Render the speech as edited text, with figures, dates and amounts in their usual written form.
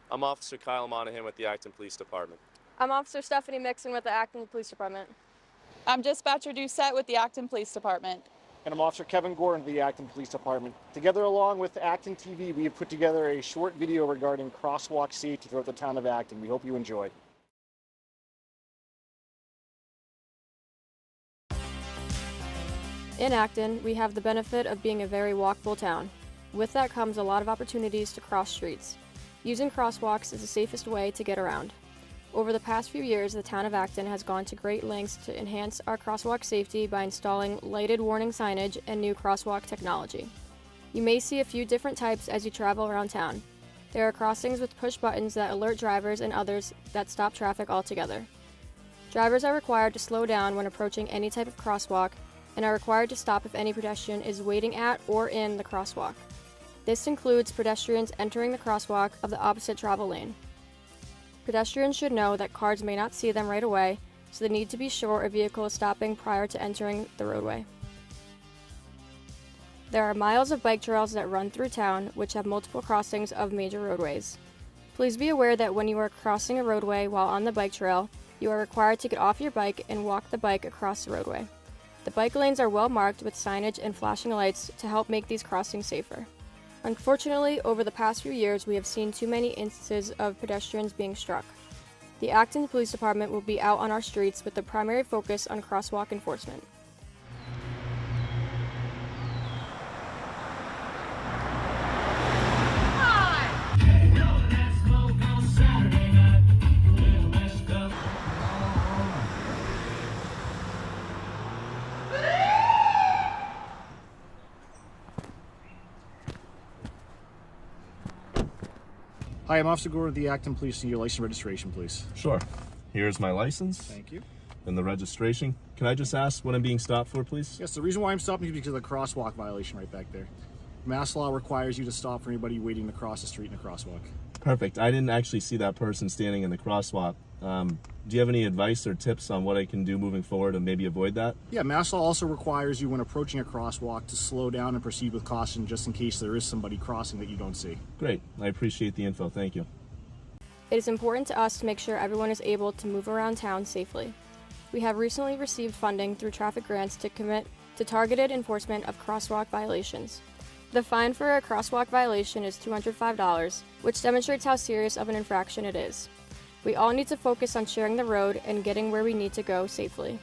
I'm Officer Kyle Monahan with the Acton Police Department. I'm Officer Stephanie Mixon with the Acton Police Department. I'm Dispatcher Doucette with the Acton Police Department. And I'm Officer Kevin Gordon of the Acton Police Department. Together, along with ActonTV, we have put together a short video regarding crosswalk safety throughout the town of Acton. We hope you enjoy. In Acton, we have the benefit of being a very walkable town. With that comes a lot of opportunities to cross streets. Using crosswalks is the safest way to get around. Over the past few years, the town of Acton has gone to great lengths to enhance our crosswalk safety by installing lighted warning signage and new crosswalk technology. You may see a few different types as you travel around town. There are crossings with push buttons that alert drivers and others that stop traffic altogether. Drivers are required to slow down when approaching any type of crosswalk and are required to stop if any pedestrian is waiting at or in the crosswalk. This includes pedestrians entering the crosswalk of the opposite travel lane. Pedestrians should know that cars may not see them right away, so they need to be sure a vehicle is stopping prior to entering the roadway. There are miles of bike trails that run through town, which have multiple crossings of major roadways. Please be aware that when you are crossing a roadway while on the bike trail, you are required to get off your bike and walk the bike across the roadway. The bike lanes are well marked with signage and flashing lights to help make these crossings safer. Unfortunately, over the past few years, we have seen too many instances of pedestrians being struck. The Acton Police Department will be out on our streets with the primary focus on crosswalk enforcement. Hi, I'm Officer Gordon of the Acton Police. Need your license and registration, please. Sure. Here's my license. Thank you. And the registration. Can I just ask what I'm being stopped for, please? Yes, the reason why I'm stopping you is because of the crosswalk violation right back there. Mass law requires you to stop for anybody waiting to cross the street in a crosswalk. Perfect. I didn't actually see that person standing in the crosswalk. Do you have any advice or tips on what I can do moving forward and maybe avoid that? Yeah, mass law also requires you when approaching a crosswalk to slow down and proceed with caution just in case there is somebody crossing that you don't see. Great. I appreciate the info. Thank you. It is important to us to make sure everyone is able to move around town safely. We have recently received funding through traffic grants to commit to targeted enforcement of crosswalk violations. The fine for a crosswalk violation is $205, which demonstrates how serious of an infraction it is. We all need to focus on sharing the road and getting where we need to go safely.